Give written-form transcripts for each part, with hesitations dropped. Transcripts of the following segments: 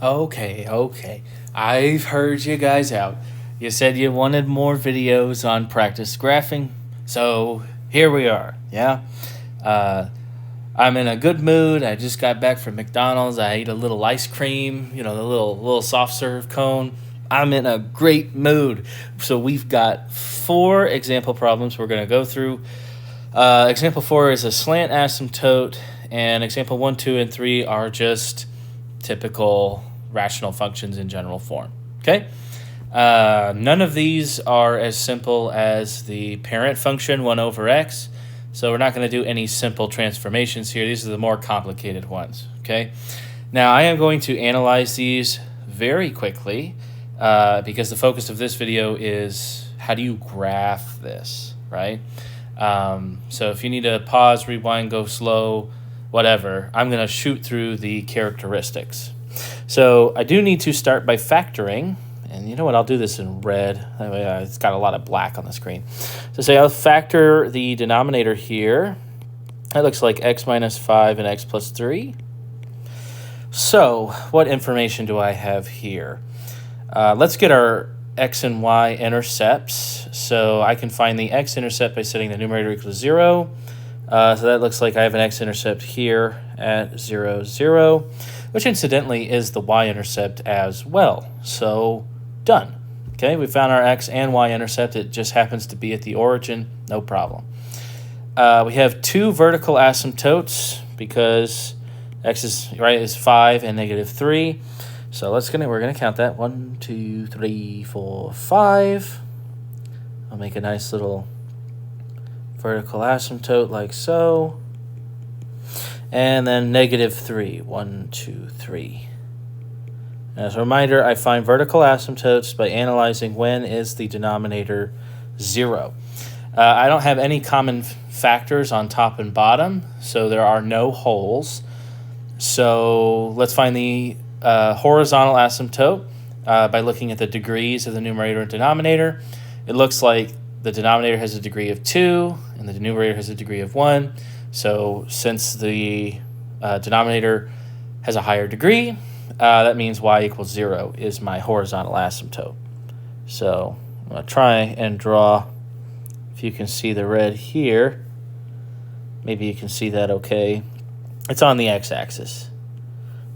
Okay. I've heard you guys out. You said you wanted more videos on practice graphing, so here we are, yeah? Uh, I'm in a good mood. I just got back from McDonald's. I ate a little ice cream, the little soft serve cone. I'm in a great mood. So we've got 4 example problems we're going to go through. Example 4 is a slant asymptote, and example 1, 2, and 3 are just typical rational functions in general form. Okay? None of these are as simple as the parent function 1 over x, so we're not going to do any simple transformations here. These are the more complicated ones. Okay? Now, I am going to analyze these very quickly because the focus of this video is how do you graph this, right? So if you need to pause, rewind, go slow, whatever, I'm going to shoot through the characteristics. So I do need to start by factoring, and you know what, I'll do this in red. It's got a lot of black on the screen. So say I'll factor the denominator here. That looks like x minus 5 and x plus 3. So what information do I have here? Let's get our x and y intercepts. So I can find the x-intercept by setting the numerator equal to 0. So that looks like I have an x-intercept here at 0, 0, which incidentally is the y-intercept as well. So done. Okay, we found our x and y-intercept. It just happens to be at the origin. No problem. We have 2 vertical asymptotes because x is 5 and negative 3. So we're gonna count that 1, 2, 3, 4, 5. I'll make a nice little vertical asymptote like so. And then negative 3. 1, 2, 3. As a reminder, I find vertical asymptotes by analyzing when is the denominator 0. I don't have any common factors on top and bottom, so there are no holes. So let's find the horizontal asymptote by looking at the degrees of the numerator and denominator. It looks like the denominator has a degree of 2 and the numerator has a degree of 1. So since the denominator has a higher degree, that means y equals 0 is my horizontal asymptote. So I'm going to try and draw, if you can see the red here. Maybe you can see that okay. It's on the x-axis.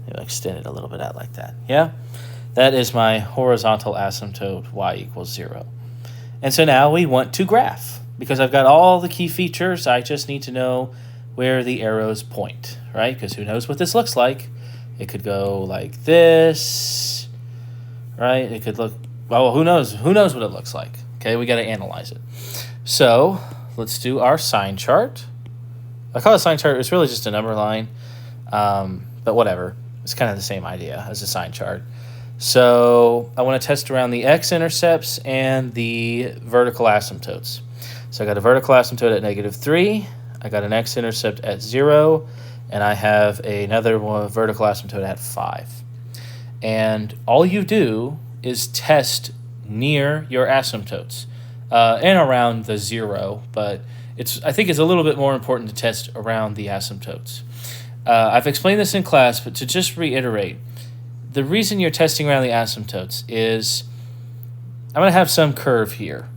Maybe extend it a little bit out like that. Yeah? That is my horizontal asymptote, y equals 0. And so now we want to graph. Because I've got all the key features, I just need to know where the arrows point, right? Because who knows what this looks like? It could go like this, right? It could look, well, who knows? Who knows what it looks like? Okay, we got to analyze it. So let's do our sign chart. I call it a sign chart. It's really just a number line, but whatever. It's kind of the same idea as a sign chart. So I want to test around the x-intercepts and the vertical asymptotes. So I got a vertical asymptote at negative 3. I got an x-intercept at 0. And I have another vertical asymptote at 5. And all you do is test near your asymptotes and around the 0, but I think it's a little bit more important to test around the asymptotes. I've explained this in class, but to just reiterate, the reason you're testing around the asymptotes is I'm going to have some curve here.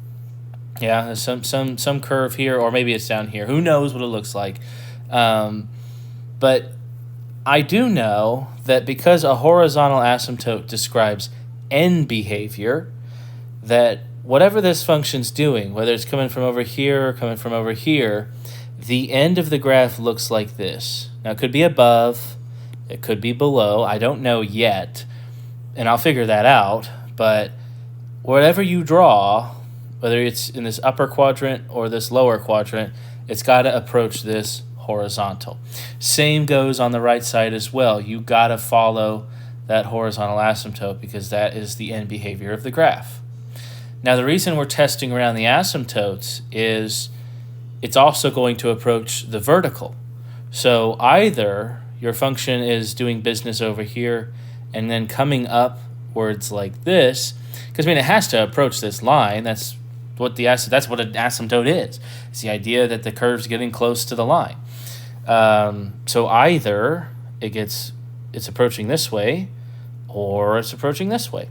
Yeah, some curve here, or maybe it's down here. Who knows what it looks like? But I do know that because a horizontal asymptote describes end behavior, that whatever this function's doing, whether it's coming from over here or coming from over here, the end of the graph looks like this. Now, it could be above, it could be below, I don't know yet, and I'll figure that out, but whatever you draw, whether it's in this upper quadrant or this lower quadrant, it's got to approach this horizontal. Same goes on the right side as well. You got to follow that horizontal asymptote because that is the end behavior of the graph. Now, the reason we're testing around the asymptotes is it's also going to approach the vertical. So either your function is doing business over here and then coming upwards like this, because it has to approach this line. That's what an asymptote is. It's the idea that the curve's getting close to the line. So either it's approaching this way, or it's approaching this way.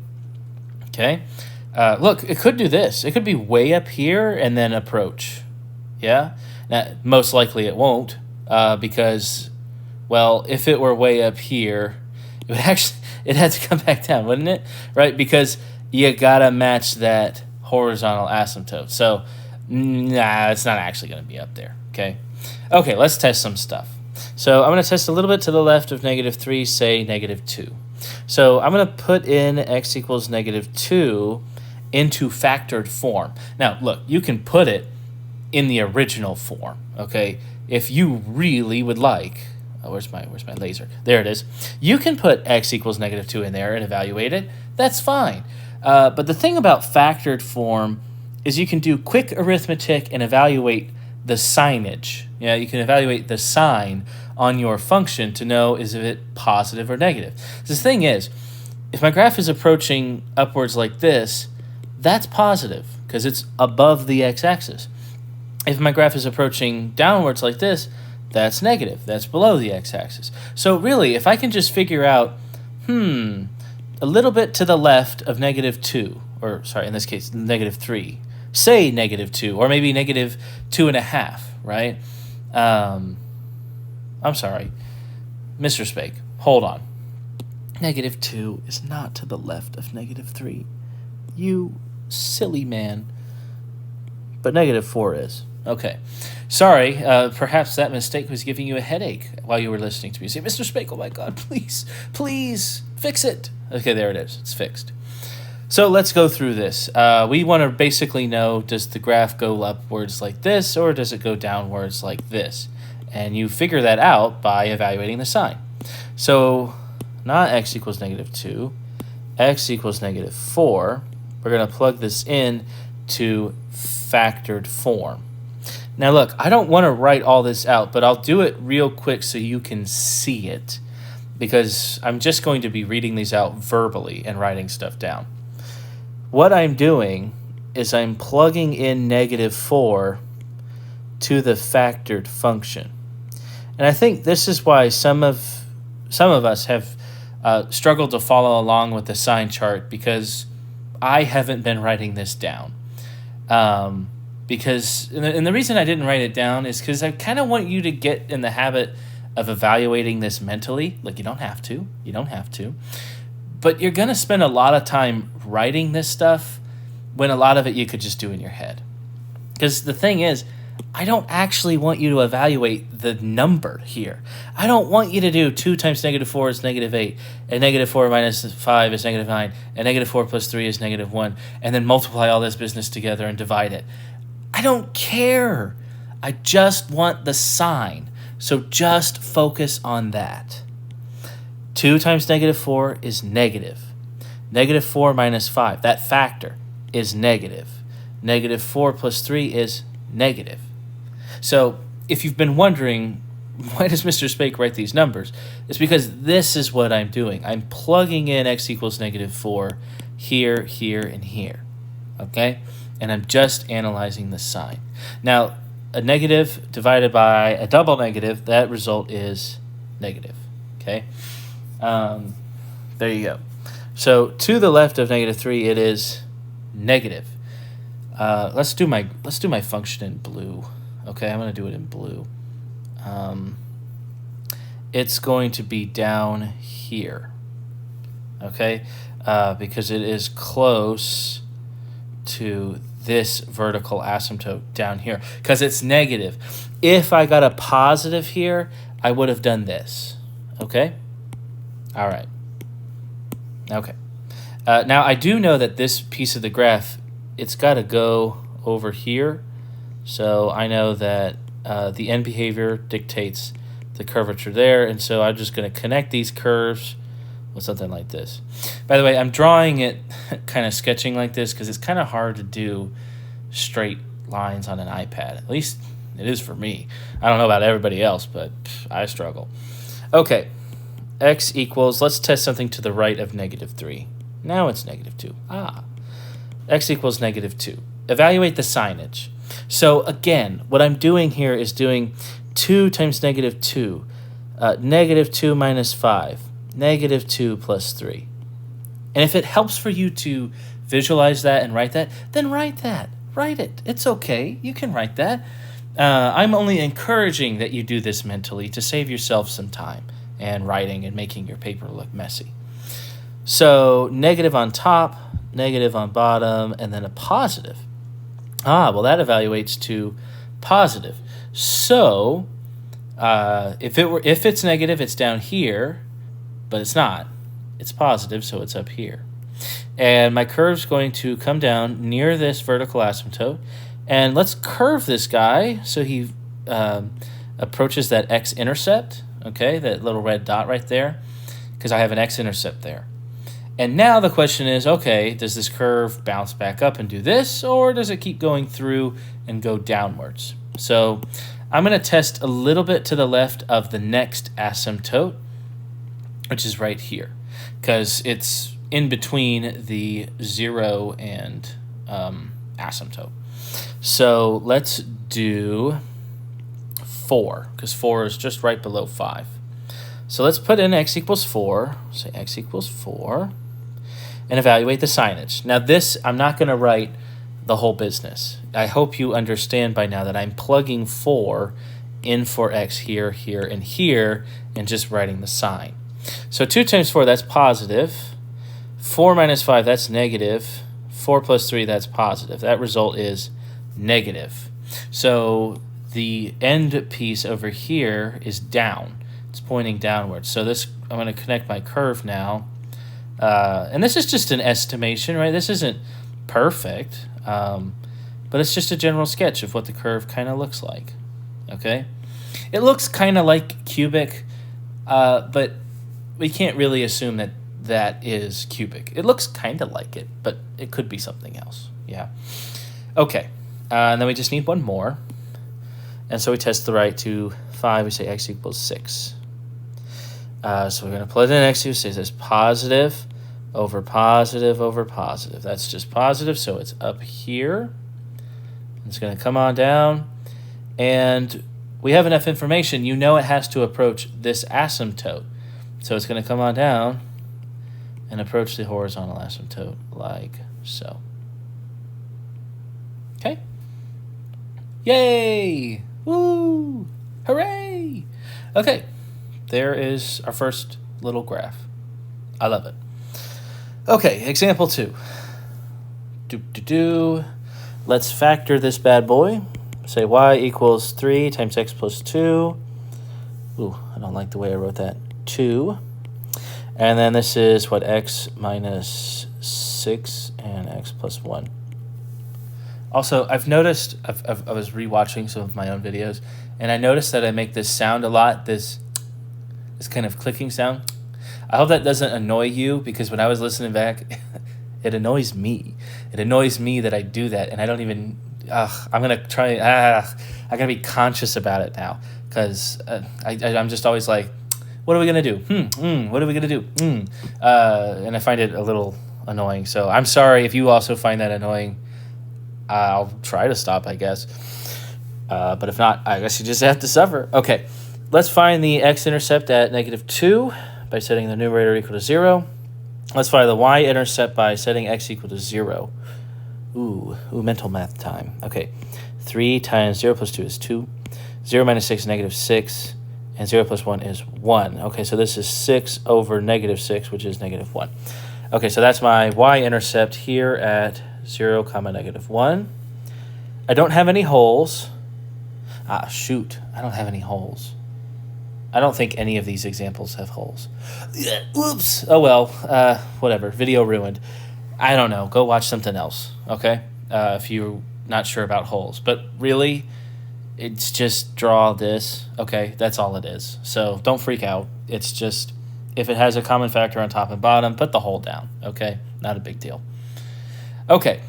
Okay? Look, it could do this. It could be way up here and then approach. Yeah? Now, most likely it won't because, well, if it were way up here, it would actually, it had to come back down, wouldn't it? Right? Because you got to match that horizontal asymptote. So, nah, it's not actually going to be up there. Okay? Okay, let's test some stuff. So I'm going to test a little bit to the left of -3, say -2. So I'm going to put in x equals -2 into factored form. Now, look, you can put it in the original form, okay? If you really would like. Oh, where's my laser? There it is. You can put x equals -2 in there and evaluate it. That's fine. But the thing about factored form is you can do quick arithmetic and evaluate the signage. Yeah, you can evaluate the sign on your function to know is it positive or negative. The thing is, if my graph is approaching upwards like this, that's positive because it's above the x-axis. If my graph is approaching downwards like this, that's negative. That's below the x-axis. So really, if I can just figure out, a little bit to the left of -2, or sorry, in this case, -3, say -2, or maybe -2.5, right? I'm sorry, Mr. Spake, hold on. -2 is not to the left of -3. You silly man. But -4 is. Okay. Sorry, perhaps that mistake was giving you a headache while you were listening to me. Say, Mr. Spake, oh my God, please, fix it. Okay, there it is. It's fixed. So let's go through this. We want to basically know, does the graph go upwards like this, or does it go downwards like this? And you figure that out by evaluating the sign. So not x equals -2, x equals -4. We're going to plug this in to factored form. Now look, I don't want to write all this out, but I'll do it real quick so you can see it, because I'm just going to be reading these out verbally and writing stuff down. What I'm doing is I'm plugging in -4 to the factored function. And I think this is why some of us have struggled to follow along with the sign chart, because I haven't been writing this down. And the reason I didn't write it down is because I kind of want you to get in the habit of evaluating this mentally. Like, you don't have to. But you're going to spend a lot of time writing this stuff when a lot of it you could just do in your head. Because the thing is, I don't actually want you to evaluate the number here. I don't want you to do 2 times -4 is -8, and -4 minus 5 is -9, and -4 plus 3 is -1, and then multiply all this business together and divide it. I don't care. I just want the sign. So just focus on that. 2 times -4 is negative. -4 minus 5, that factor, is negative. -4 plus 3 is negative. So if you've been wondering, why does Mr. Spake write these numbers? It's because this is what I'm doing. I'm plugging in x equals -4 here, here, and here. Okay? And I'm just analyzing the sign. Now, a negative divided by a double negative, that result is negative. Okay? There you go. So to the left of -3, it is negative. Let's do my function in blue. Okay, I'm going to do it in blue. It's going to be down here. Okay, because it is close to this vertical asymptote down here, because it's negative. If I got a positive here, I would have done this. Okay? All right. Okay. Now, I do know that this piece of the graph, it's got to go over here. So I know that the end behavior dictates the curvature there, and so I'm just going to connect these curves with something like this. By the way, I'm drawing it kind of sketching like this because it's kind of hard to do straight lines on an iPad. At least it is for me. I don't know about everybody else, but I struggle. Okay, x equals, let's test something to the right of -3. Now it's -2. X equals -2. Evaluate the signage. So again, what I'm doing here is doing 2 times -2, -2 minus 5, -2 plus 3. And if it helps for you to visualize that and write that, then write that. Write it. It's okay. You can write that. I'm only encouraging that you do this mentally to save yourself some time and writing and making your paper look messy. So negative on top, negative on bottom, and then a positive. Well, that evaluates to positive. So if it's negative, it's down here, but it's not. It's positive, so it's up here. And my curve's going to come down near this vertical asymptote. And let's curve this guy so he approaches that x-intercept, okay, that little red dot right there, because I have an x-intercept there. And now the question is, okay, does this curve bounce back up and do this, or does it keep going through and go downwards? So I'm going to test a little bit to the left of the next asymptote, which is right here, because it's in between the 0 and asymptote. So let's do 4, because 4 is just right below 5. So let's put in x equals 4, say x equals 4, and evaluate the signage. Now this, I'm not going to write the whole business. I hope you understand by now that I'm plugging 4 in for x here, here, and here, and just writing the sign. So 2 times 4, that's positive. 4 minus 5, that's negative. 4 plus 3, that's positive. That result is negative. So the end piece over here is down. It's pointing downwards. So this, I'm going to connect my curve now. And this is just an estimation, right? This isn't perfect, but it's just a general sketch of what the curve kind of looks like, okay? It looks kind of like cubic, but we can't really assume that that is cubic. It looks kind of like it, but it could be something else, yeah. Okay, and then we just need one more. And so we test the right to 5. We say x equals 6. So we're going to plug in x equals 6 as positive over positive over positive. That's just positive, so it's up here. It's going to come on down. And we have enough information. You know it has to approach this asymptote. So it's going to come on down and approach the horizontal asymptote like so. Okay? Yay! Woo! Hooray! Okay, there is our first little graph. I love it. Okay, example 2. Let's factor this bad boy. Say y equals 3 times x plus 2. Ooh, I don't like the way I wrote that. 2. And then this is what, x minus 6 and x plus 1. Also, I've noticed, I was rewatching some of my own videos, and I noticed that I make this sound a lot, this kind of clicking sound. I hope that doesn't annoy you, because when I was listening back, it annoys me. It annoys me that I do that, and I don't even, I'm going to try, I got to be conscious about it now, because I'm just always like, what are we going to do? What are we going to do? And I find it a little annoying, so I'm sorry if you also find that annoying. I'll try to stop, I guess. But if not, I guess you just have to suffer. Okay, let's find the x-intercept at -2 by setting the numerator equal to 0. Let's find the y-intercept by setting x equal to 0. Ooh, mental math time. Okay, 3 times 0 plus 2 is 2. 0 minus 6 is -6. And 0 plus 1 is 1. Okay, so this is 6 over -6, which is -1. Okay, so that's my y-intercept here at 0, -1. I don't have any holes. Shoot, I don't have any holes. I don't think any of these examples have holes. Oops. Oh, well, whatever. Video ruined. I don't know. Go watch something else, okay? If you're not sure about holes. But really, it's just draw this. Okay, that's all it is. So don't freak out. It's just, if it has a common factor on top and bottom, put the hole down, okay? Not a big deal. Okay.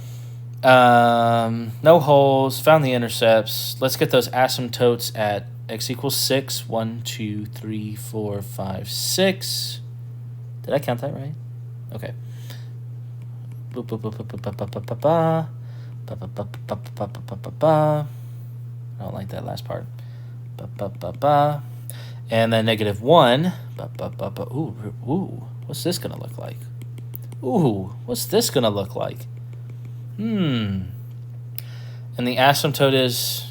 No holes. Found the intercepts. Let's get those asymptotes at x equals 6. 1, 2, 3, 4, 5, 6. Did I count that right? Okay. Boop, boop, boop, boop, boop, boop, boop, boop, boop. Ba, ba, ba, ba, ba, ba, ba, ba, ba. I don't like that last part. Ba, ba, ba, ba. And then -1. Ba, ba, ba, ba. Ooh, what's this going to look like? Ooh, what's this going to look like? And the asymptote is,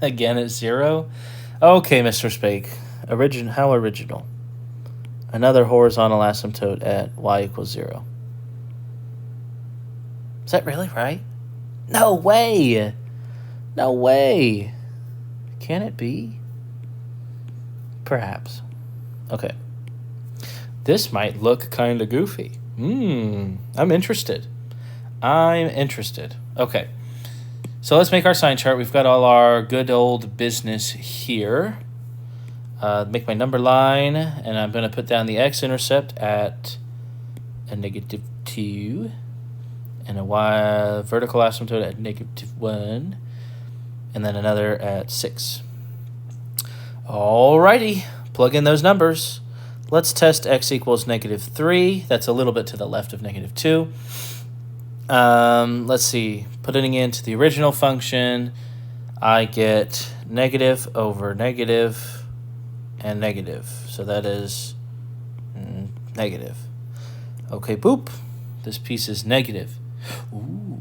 again, at 0. Okay, Mr. Spake. How original. Another horizontal asymptote at y equals 0. Is that really right? No way! No way! Can it be? Perhaps. Okay. This might look kind of goofy. I'm interested. Okay. So let's make our sign chart. We've got all our good old business here. Make my number line, and I'm going to put down the x-intercept at a -2, and a y vertical asymptote at -1, and then another at 6. Alrighty, plug in those numbers. Let's test x equals -3. That's a little bit to the left of -2. Let's see. Putting it into the original function, I get negative over negative and negative. So that is negative. Okay, boop. This piece is negative. Ooh.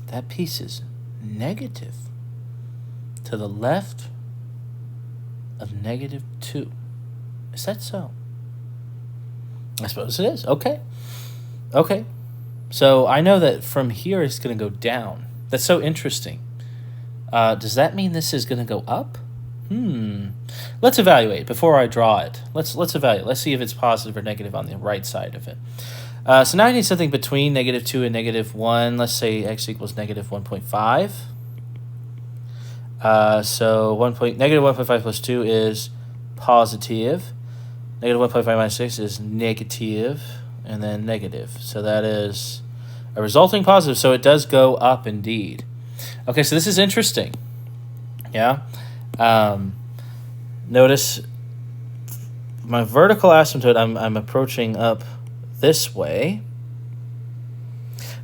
That piece is negative to the left of -2. Is that so? I suppose it is. Okay. So I know that from here it's going to go down. That's so interesting. Does that mean this is going to go up? Let's evaluate before I draw it. Let's evaluate. Let's see if it's positive or negative on the right side of it. So now I need something between -2 and -1. Let's say x equals -1.5. So -1.5 plus 2 is positive. -1.5 minus 6 is negative, and then negative. So that is a resulting positive. So it does go up indeed. Okay, so this is interesting. Yeah. Notice my vertical asymptote, I'm approaching up this way,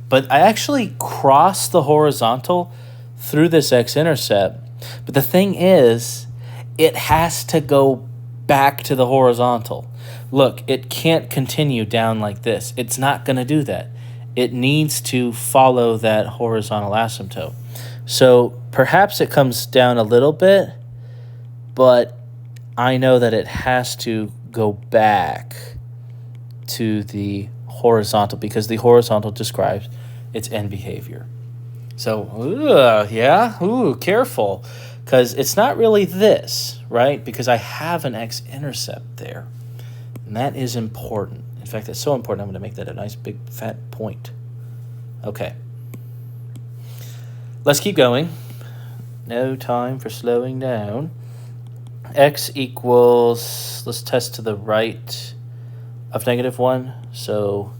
but I actually cross the horizontal through this x-intercept. But the thing is, it has to go back to the horizontal. Look, it can't continue down like this. It's not going to do that. It needs to follow that horizontal asymptote. So perhaps it comes down a little bit, but I know that it has to go back to the horizontal because the horizontal describes its end behavior. So, careful, because it's not really this, right? Because I have an x-intercept there, and that is important. In fact, it's so important, I'm going to make that a nice big fat point. Okay. Let's keep going. No time for slowing down. X equals, let's test to the right of -1. So,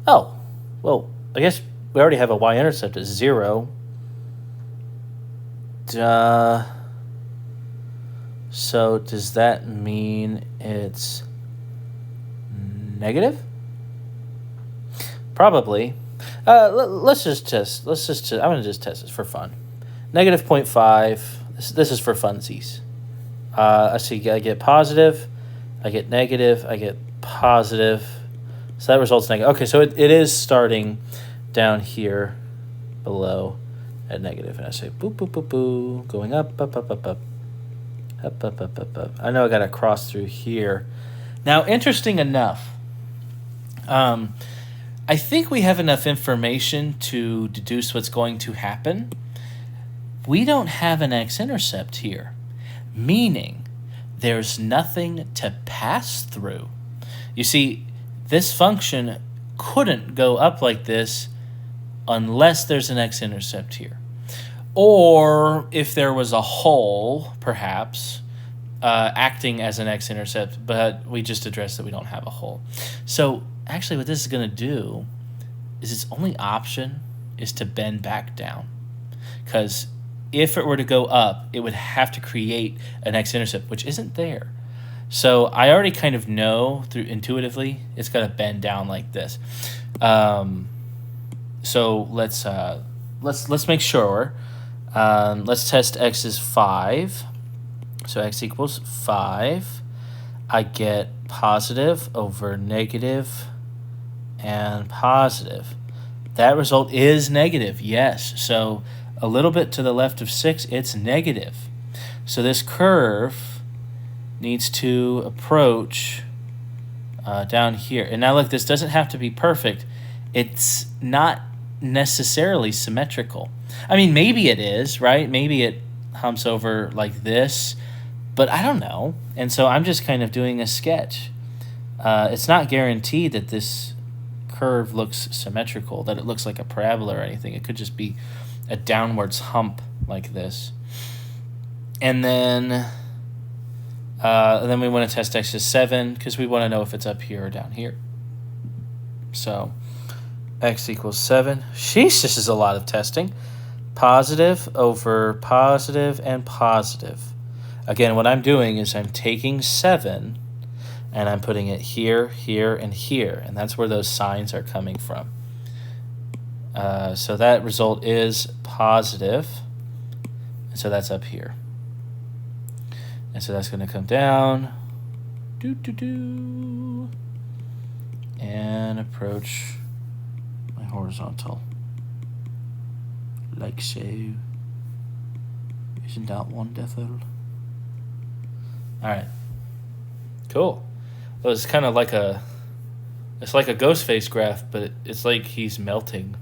well, I guess we already have a y-intercept at 0. So does that mean it's negative? Probably. Let's just test. I'm going to just test this for fun. -0.5. This is for funsies. I see I get positive, I get negative, I get positive. So that results negative. Okay, so it is starting down here below at negative. And I say boop, boop, boop, boop, going up, up, up, up, up. Up, up, up, up, up. I know I got to cross through here. Now, interesting enough, I think we have enough information to deduce what's going to happen. We don't have an x-intercept here, meaning there's nothing to pass through. You see, this function couldn't go up like this unless there's an x-intercept here. Or if there was a hole, perhaps, acting as an x-intercept, but we just addressed that we don't have a hole. So actually what this is going to do is its only option is to bend back down. Because if it were to go up, it would have to create an x-intercept, which isn't there. So I already kind of know through intuitively it's got to bend down like this. So let's make sure. Let's test x is 5. So x equals 5. I get positive over negative and positive. That result is negative, yes. So a little bit to the left of 6, it's negative. So this curve needs to approach down here. And now look, this doesn't have to be perfect. It's not necessarily symmetrical. I mean, maybe it is, right? Maybe it humps over like this, but I don't know. And so I'm just kind of doing a sketch. It's not guaranteed that this curve looks symmetrical, that it looks like a parabola or anything. It could just be a downwards hump like this. And then we want to test x is 7 because we want to know if it's up here or down here. So x equals 7. Sheesh, this is a lot of testing. Positive over positive and positive. Again, what I'm doing is I'm taking 7 and I'm putting it here, here, and here. And that's where those signs are coming from. So that result is positive. And so that's up here. And so that's going to come down. And approach my horizontal. Like so. Isn't that wonderful? Alright. Cool. Well, it's kind of like it's like a ghost face graph, but it's like he's melting.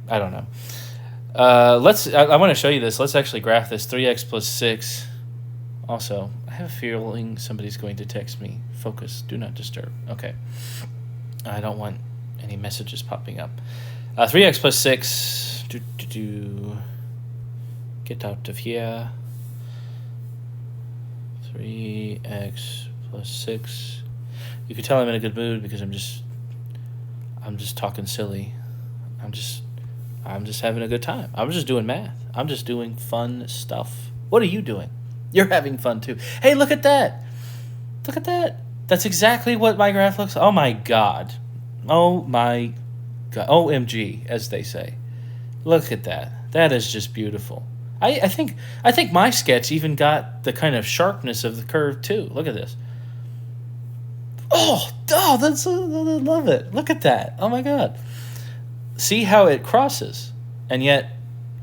I don't know. I want to show you this. Let's actually graph this. 3x plus 6. Also, I have a feeling somebody's going to text me. Focus. Do not disturb. Okay. I don't want any messages popping up. 3x plus 6. Get out of here. 3x plus 6. You can tell I'm in a good mood because I'm just talking silly. I'm just having a good time. I'm just doing math. I'm just doing fun stuff. What are you doing? You're having fun too. Hey, look at that. Look at that. That's exactly what my graph looks like. Oh my god. Oh my god. OMG, as they say. Look at that. That is just beautiful. I think my sketch even got the kind of sharpness of the curve too. Look at this. Oh, I love it. Look at that. Oh my god. See how it crosses, and yet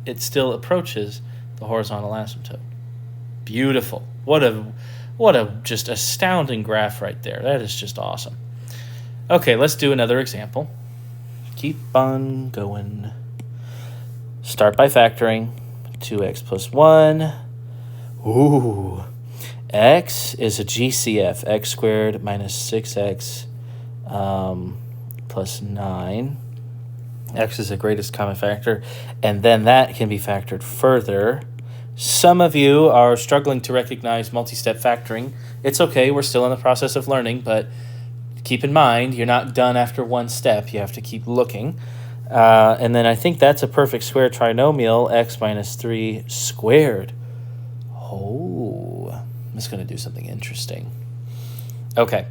it still approaches the horizontal asymptote. Beautiful. What a just astounding graph right there. That is just awesome. Okay, let's do another example. Keep on going. Start by factoring. 2x plus 1. Ooh. X is a GCF. X squared minus 6x plus 9. X is the greatest common factor. And then that can be factored further. Some of you are struggling to recognize multi-step factoring. It's okay. We're still in the process of learning, but keep in mind, you're not done after one step. You have to keep looking. And then I think that's a perfect square trinomial, x minus 3 squared. Oh, I'm just going to do something interesting. Okay.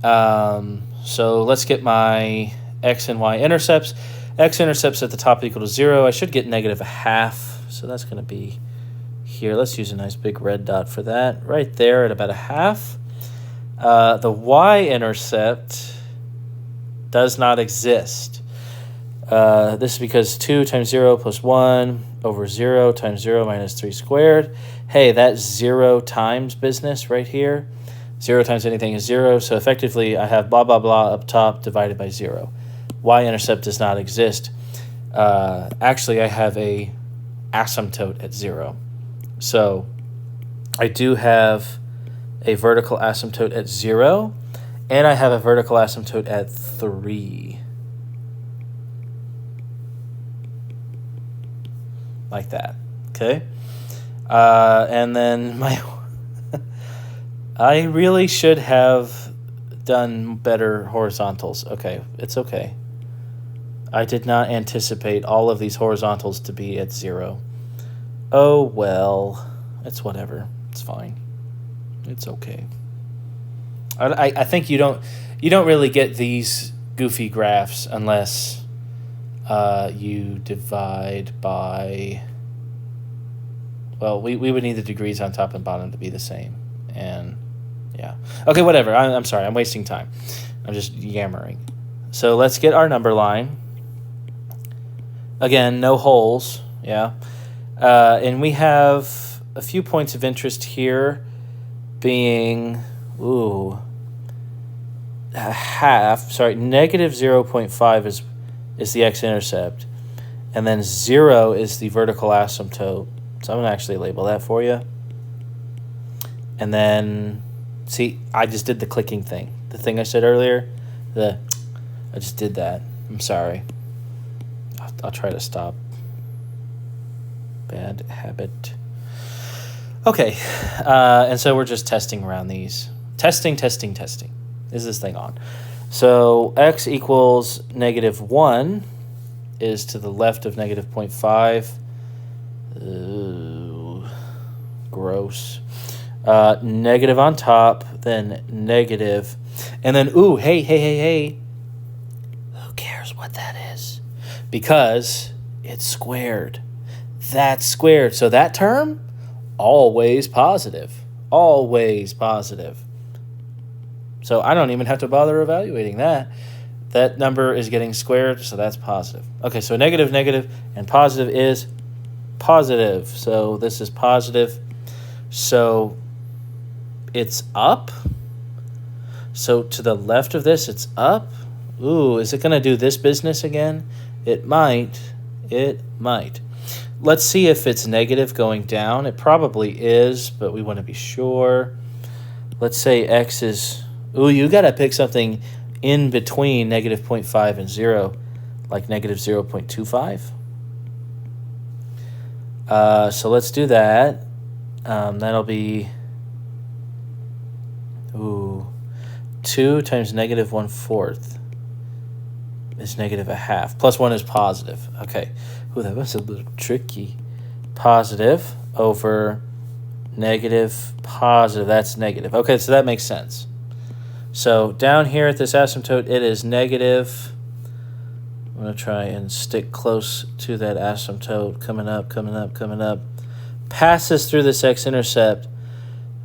So let's get my x and y intercepts. X-intercepts at the top equal to 0. I should get negative a half, so that's going to be here. Let's use a nice big red dot for that. Right there at about a half. The y-intercept does not exist. This is because 2 times 0 plus 1 over 0 times 0 minus 3 squared. Hey, that's 0 times business right here. 0 times anything is 0, so effectively I have blah, blah, blah up top divided by 0. Y-intercept does not exist. Actually, I have a asymptote at 0. So I do have a vertical asymptote at 0, and I have a vertical asymptote at 3. Like that, okay? And then my... I really should have done better horizontals. Okay, it's okay. I did not anticipate all of these horizontals to be at 0. Oh, well, it's whatever. It's fine. It's okay. I think you don't really get these goofy graphs unless you divide by Well, we would need the degrees on top and bottom to be the same. And, yeah. Okay, whatever. I'm sorry. I'm wasting time. I'm just yammering. So let's get our number line. Again, no holes. Yeah. And we have a few points of interest here being, negative 0.5 is the x-intercept. And then 0 is the vertical asymptote. So I'm going to actually label that for you. And then, see, I just did the clicking thing. The thing I said earlier, I just did that. I'm sorry. I'll try to stop. Bad habit. Okay. And so we're just testing around these. Testing. Is this thing on? So x equals negative 1 is to the left of negative 0.5. Gross. Negative on top, then negative. And then, hey. Who cares what that is? Because it's squared. That's squared. So that term, always positive. Always positive. So I don't even have to bother evaluating that. That number is getting squared, so that's positive. Okay, so negative, and positive is positive. So this is positive. So it's up. So to the left of this, it's up. Ooh, is it going to do this business again? It might. It might. Let's see if it's negative going down. It probably is, but we want to be sure. Let's say x is... Ooh, you got to pick something in between negative 0.5 and 0, like negative 0.25. So let's do that. That'll be 2 times negative 1/4 is negative 1/2. Plus 1 is positive. Okay. Ooh, that was a little tricky. Positive over negative positive. That's negative. Okay, so that makes sense. So down here at this asymptote, it is negative. I'm going to try and stick close to that asymptote. Coming up. Passes through this x-intercept.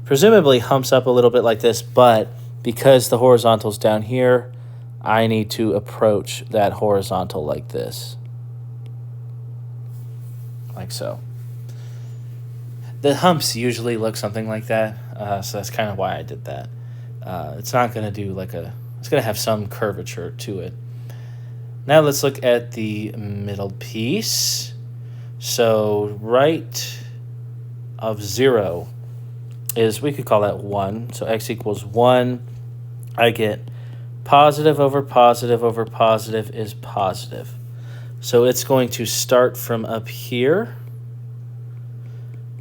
Presumably humps up a little bit like this, but because the horizontal's down here, I need to approach that horizontal like this. Like so. The humps usually look something like that, so that's kind of why I did that. It's not going to do it's going to have some curvature to it. Now let's look at the middle piece. So right of 0 is, we could call that 1. So x equals 1. I get positive over positive over positive is positive. So it's going to start from up here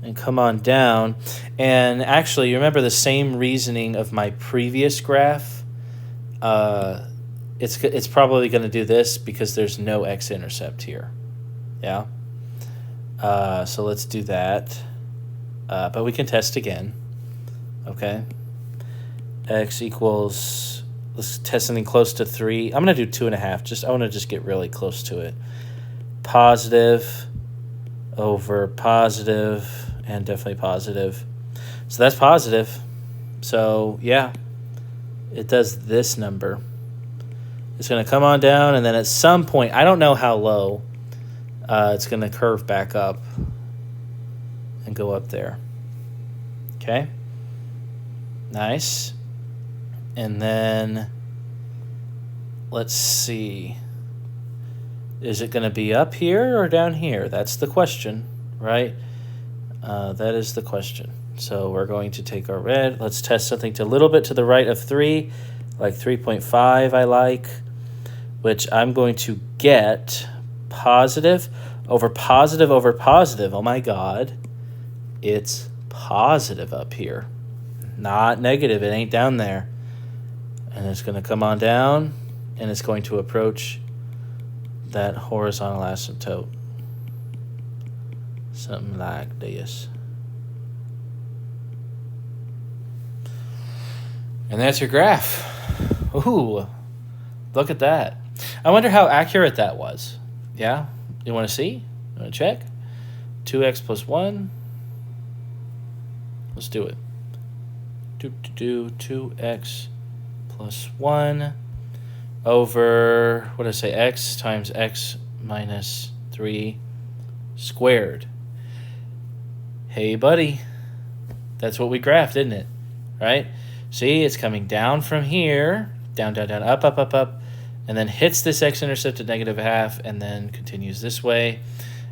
and come on down. And actually, you remember the same reasoning of my previous graph? It's probably going to do this because there's no x-intercept here. Yeah? So let's do that. But we can test again. Okay? X equals... Let's test something close to 3. I'm going to do 2.5. I want to just get really close to it. Positive over positive... and definitely positive. So that's positive. So, yeah, it does this number. It's going to come on down, and then at some point, I don't know how low, it's going to curve back up and go up there. Okay? Nice. And then, let's see. Is it going to be up here or down here? That's the question, right? That is the question. So we're going to take our red. Let's test something to a little bit to the right of 3, like 3.5 I like, which I'm going to get positive over positive over positive. Oh my God. It's positive up here. Not negative. It ain't down there. And it's going to come on down, and it's going to approach that horizontal asymptote. Something like this. And that's your graph. Ooh, look at that. I wonder how accurate that was. Yeah? You want to see? You want to check? 2x plus 1. Let's do it. 2x plus 1 over, what did I say, x times x minus 3 squared. Hey, buddy. That's what we graphed, isn't it? Right? See, it's coming down from here, down, down, down, up, up, up, up, and then hits this x-intercept at -0.5, and then continues this way.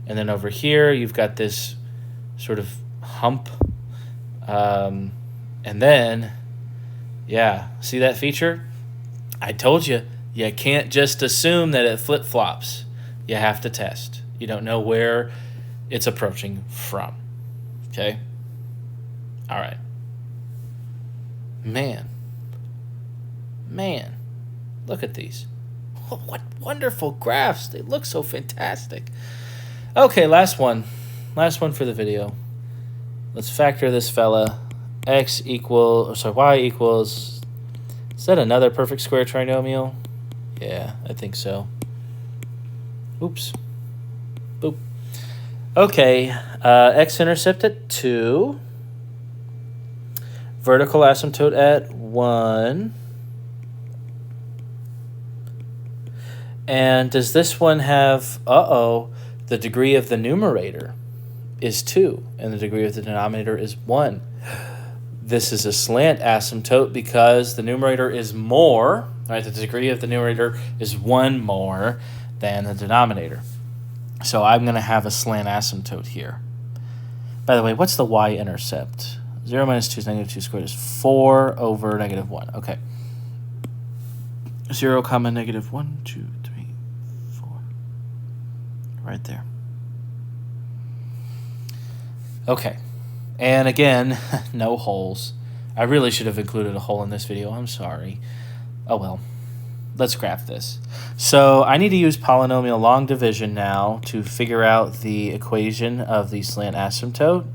And then over here, you've got this sort of hump. And then, yeah, see that feature? I told you, you can't just assume that it flip-flops. You have to test. You don't know where it's approaching from. Okay? All right. Man, look at these. Oh, what wonderful graphs. They look so fantastic. Okay, last one for the video. Let's factor this fella. Y equals, is that another perfect square trinomial? Yeah, I think so. Oops. Boop. Okay, x-intercept at 2. Vertical asymptote at 1. And does this one have, the degree of the numerator is 2, and the degree of the denominator is 1. This is a slant asymptote because the numerator is more, right? The degree of the numerator is 1 more than the denominator. So I'm going to have a slant asymptote here. By the way, what's the y-intercept? 0 minus 2 is -2 squared is 4 over -1. Okay. 0, comma, -1, 2, 3, 4. Right there. Okay. And again, no holes. I really should have included a hole in this video. I'm sorry. Oh well. Let's graph this. So I need to use polynomial long division now to figure out the equation of the slant asymptote.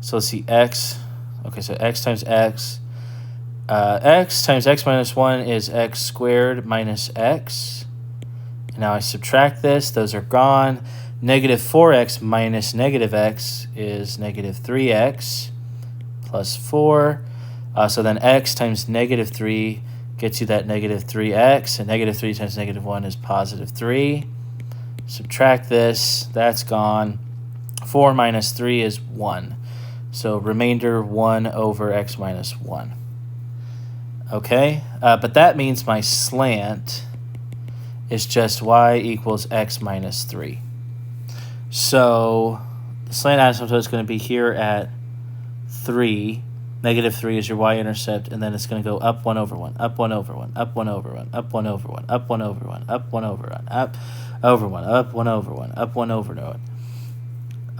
So let's see, x. Okay, so x times x. X times x minus 1 is x squared minus x. And now I subtract this. Those are gone. -4x minus -x is -3x plus 4. So then x times -3 gets you that -3x, and -3 times -1 is +3. Subtract this. That's gone. 4 minus 3 is 1. So remainder 1 over x minus 1. Okay, but that means my slant is just y equals x minus 3. So the slant asymptote is going to be here at 3. -3 is your y-intercept, and then it's going to go up 1 over 1, up 1 over 1, up 1 over 1, up 1 over 1, up 1 over 1, up 1 over 1, up over 1, up 1 over 1, up 1 over 1.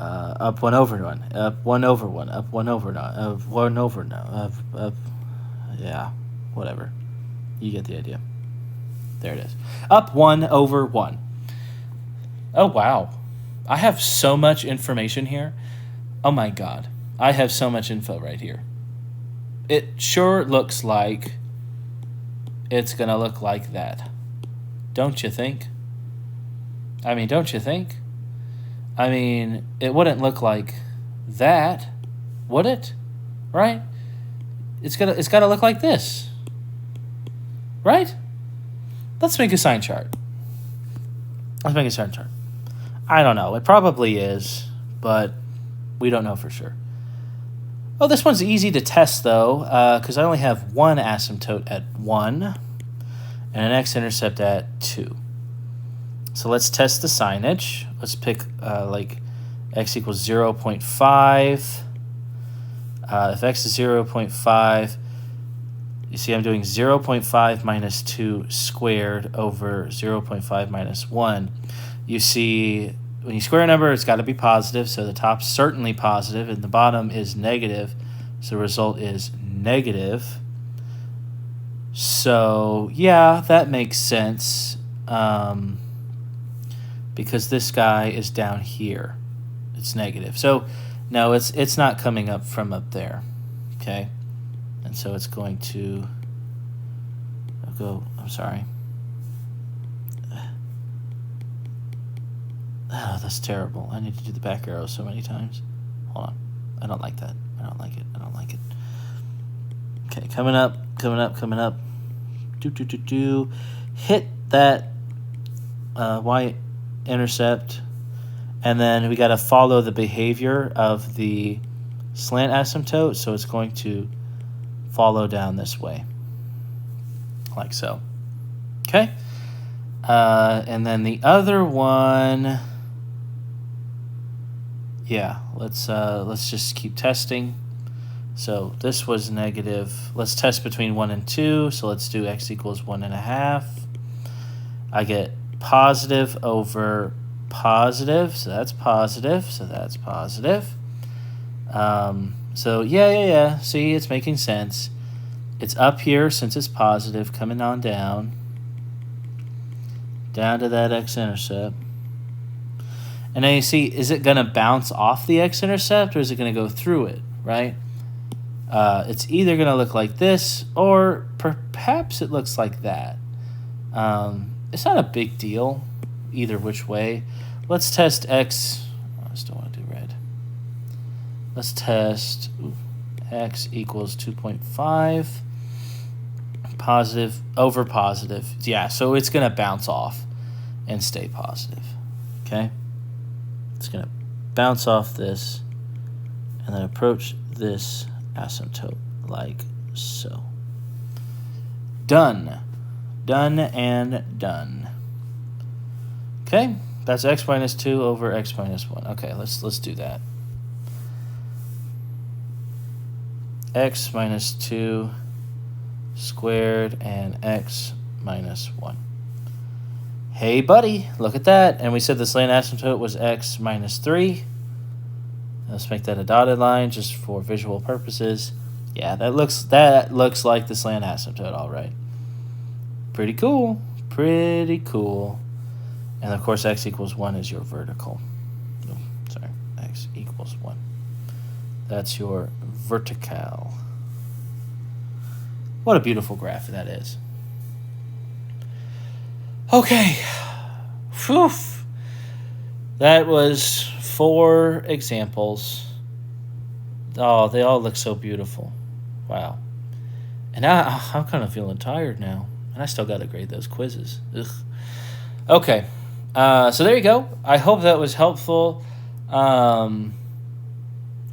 Up 1 over 1, up 1 over 1, up 1 over 1, up 1 over 1, up, yeah, whatever. You get the idea. There it is. Up 1 over 1. Oh, wow. I have so much information here. Oh, my God. I have so much info right here. It sure looks like it's going to look like that. Don't you think? I mean, don't you think? I mean, it wouldn't look like that, would it? Right? It's got to look like this. Right? Let's make a sign chart. Let's make a sign chart. I don't know. It probably is, but we don't know for sure. Oh, this one's easy to test, though, because I only have one asymptote at 1 and an x-intercept at 2. So let's test the signage. Let's pick, like, x equals 0.5. If x is 0.5, you see I'm doing 0.5 minus 2 squared over 0.5 minus 1. You see, when you square a number, it's got to be positive, so the top's certainly positive, and the bottom is negative, so the result is negative. So, yeah, that makes sense, because this guy is down here. It's negative. So, no, it's not coming up from up there, okay? And so it's going to go, I'm sorry. Oh, that's terrible. I need to do the back arrow so many times. Hold on. I don't like that. I don't like it. I don't like it. Okay, coming up. Hit that y-intercept, and then we got to follow the behavior of the slant asymptote, so it's going to follow down this way, like so. Okay, and then the other one, yeah, let's just keep testing. So this was negative. Let's test between 1 and 2. So let's do x equals 1.5. I get positive over positive. So that's positive. So that's positive. So yeah. See, it's making sense. It's up here since it's positive, coming on down to that x-intercept. And then you see, is it going to bounce off the x-intercept or is it going to go through it, right? It's either going to look like this or perhaps it looks like that. It's not a big deal either which way. Let's test x. I still want to do red. Let's test x equals 2.5. Positive over positive. Yeah, so it's going to bounce off and stay positive. Okay? It's going to bounce off this and then approach this asymptote like so. Done and done. Okay, that's x minus 2 over x minus 1. Okay, let's do that. X minus 2 squared and x minus 1. Hey buddy, look at that. And we said the slant asymptote was x minus 3. Let's make that a dotted line just for visual purposes. Yeah, that looks like the slant asymptote, all right. Pretty cool. And of course, x equals 1 is your vertical. Oh, sorry, x equals 1. That's your vertical. What a beautiful graph that is. Okay. Whew. That was 4 examples. Oh, they all look so beautiful. Wow. And I'm kind of feeling tired now. And I still got to grade those quizzes. Ugh. Okay. So there you go. I hope that was helpful. I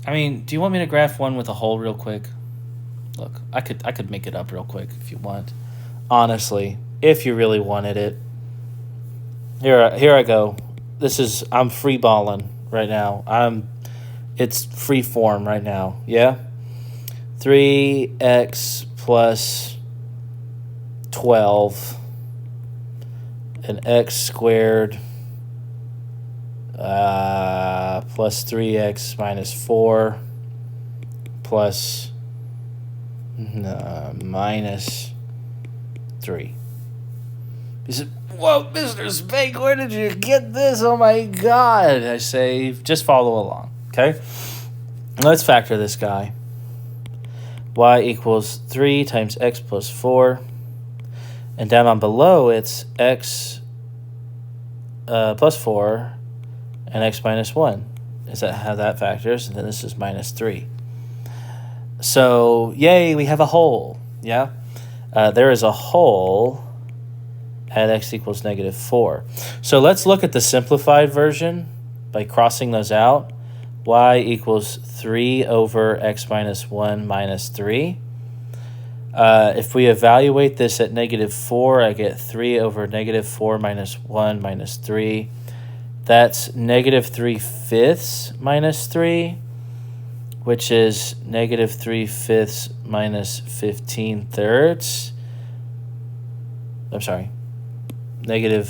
mean, do you want me to graph one with a hole real quick? Look, I could make it up real quick if you want. Honestly, if you really wanted it. Here I go. I'm free balling right now. It's free form right now. Yeah? 3x plus 12 and x squared plus 3x minus 4 plus minus 3. He said, whoa, Mr. Spank, where did you get this? Oh my God. I say, just follow along, okay? Let's factor this guy. Y equals 3 times x plus 4. And down on below, it's x plus 4 and x minus 1. Is that how that factors? And then this is minus 3. So, yay, we have a hole. Yeah? There is a hole at x equals negative 4. So let's look at the simplified version by crossing those out. Y equals 3 over x minus 1 minus 3. If we evaluate this at negative 4, I get 3 over negative 4 minus 1 minus 3. That's negative 3/5 minus 3, which is negative 3/5 minus 15/3. I'm sorry. Negative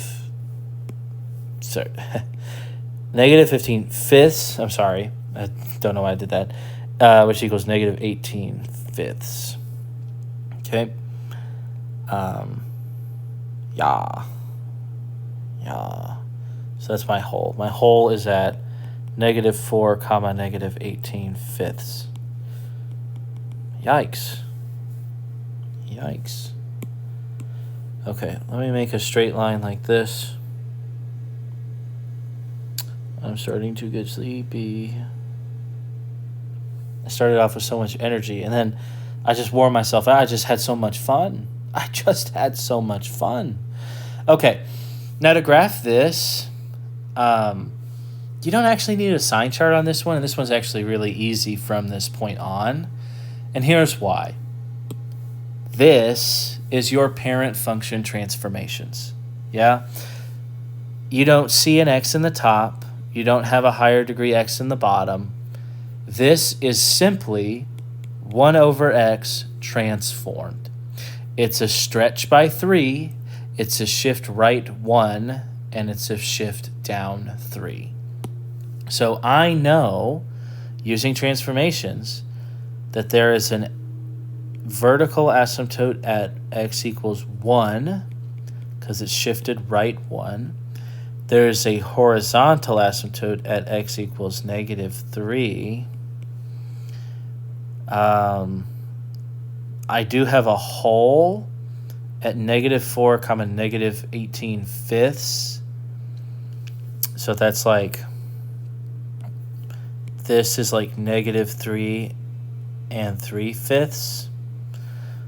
15/5. I'm sorry. I don't know why I did that. Which equals negative 18/5. Okay. Yeah. So that's my hole. My hole is at negative 4 comma negative 18/5. Yikes. Okay, let me make a straight line like this. I'm starting to get sleepy. I started off with so much energy, and then I just wore myself out. I just had so much fun. Okay, now to graph this, you don't actually need a sign chart on this one, and this one's actually really easy from this point on. And here's why. This is your parent function transformations. Yeah? You don't see an x in the top. You don't have a higher degree x in the bottom. This is simply 1 over x transformed. It's a stretch by 3, it's a shift right 1, and it's a shift down 3. So I know, using transformations, that there is an vertical asymptote at x equals 1, because it's shifted right 1. There's a horizontal asymptote at x equals -3. I do have a hole at -4, -18/5. So that's like, this is like -3 3/5.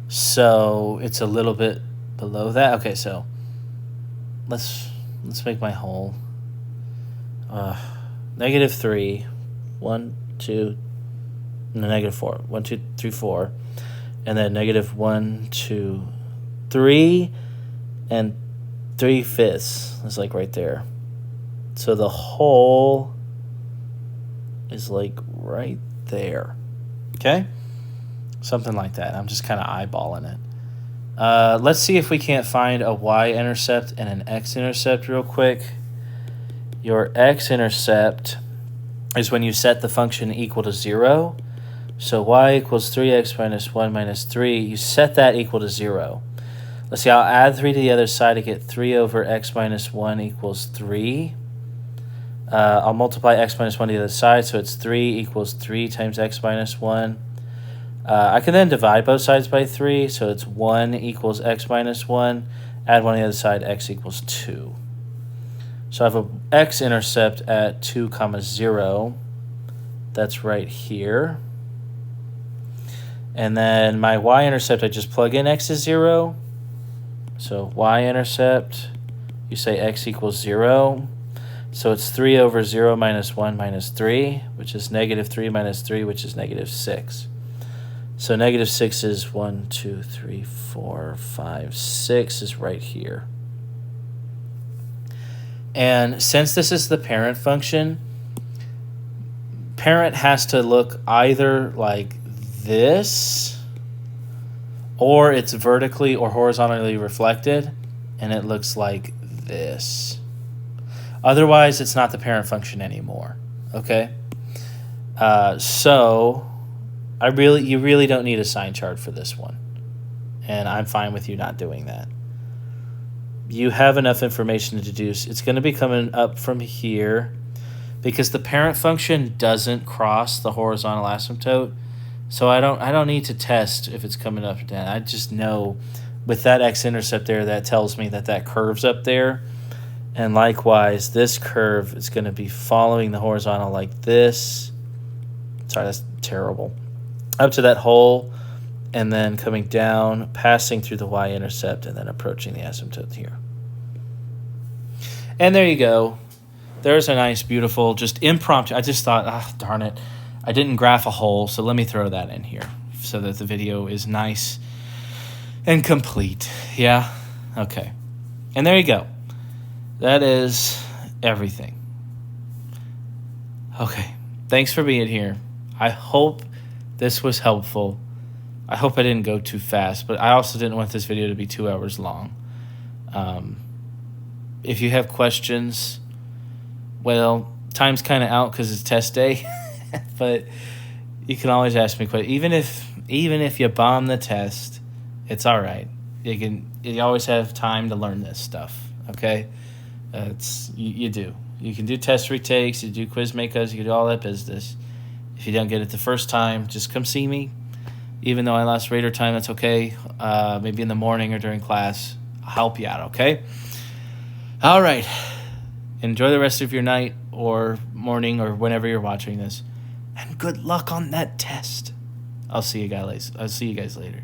So it's a little bit below that. Okay, so let's make my hole. -3, 1, 2, no, -4, 1, 2, 3, 4, and then -1, 2, 3, and 3/5 is like right there. So the hole is like right there. Okay? Something like that. I'm just kind of eyeballing it. Let's see if we can't find a y-intercept and an x-intercept real quick. Your x-intercept is when you set the function equal to 0. So y equals 3x minus 1 minus 3. You set that equal to 0. Let's see, I'll add 3 to the other side to get 3 over x minus 1 equals 3. I'll multiply x minus 1 to the other side, so it's 3 equals 3 times x minus 1. I can then divide both sides by 3, so it's 1 equals x minus 1. Add 1 to the other side, x equals 2. So I have an x-intercept at 2, 0. That's right here. And then my y-intercept, I just plug in x is 0. So y-intercept, you say x equals 0. So it's 3 over 0 minus 1 minus 3, which is -3 minus 3, which is -6. So -6 is 1, 2, 3, 4, 5, 6 is right here. And since this is the parent function, parent has to look either like this, or it's vertically or horizontally reflected, and it looks like this. Otherwise, it's not the parent function anymore. Okay? So you really don't need a sign chart for this one. And I'm fine with you not doing that. You have enough information to deduce. It's going to be coming up from here because the parent function doesn't cross the horizontal asymptote. So I don't need to test if it's coming up or down. I just know with that x-intercept there, that tells me that that curve's up there. And likewise, this curve is going to be following the horizontal like this. Sorry, that's terrible. Up to that hole, and then coming down, passing through the y-intercept, and then approaching the asymptote here. And there you go. There's a nice, beautiful, just impromptu. I just thought, darn it, I didn't graph a hole, so let me throw that in here so that the video is nice and complete. Yeah? Okay. And there you go. That is everything. Okay. Thanks for being here. I hope this was helpful. I hope I didn't go too fast, but I also didn't want this video to be 2 hours long. If you have questions, well, time's kind of out because it's test day, but you can always ask me questions. Even if you bomb the test, it's all right. You always have time to learn this stuff. Okay, you do. You can do test retakes, you do quiz makers, you can do all that business. If you don't get it the first time, just come see me. Even though I lost rater time, that's okay. Maybe in the morning or during class, I'll help you out, okay? All right. Enjoy the rest of your night or morning or whenever you're watching this. and good luck on that test. I'll see you guys later.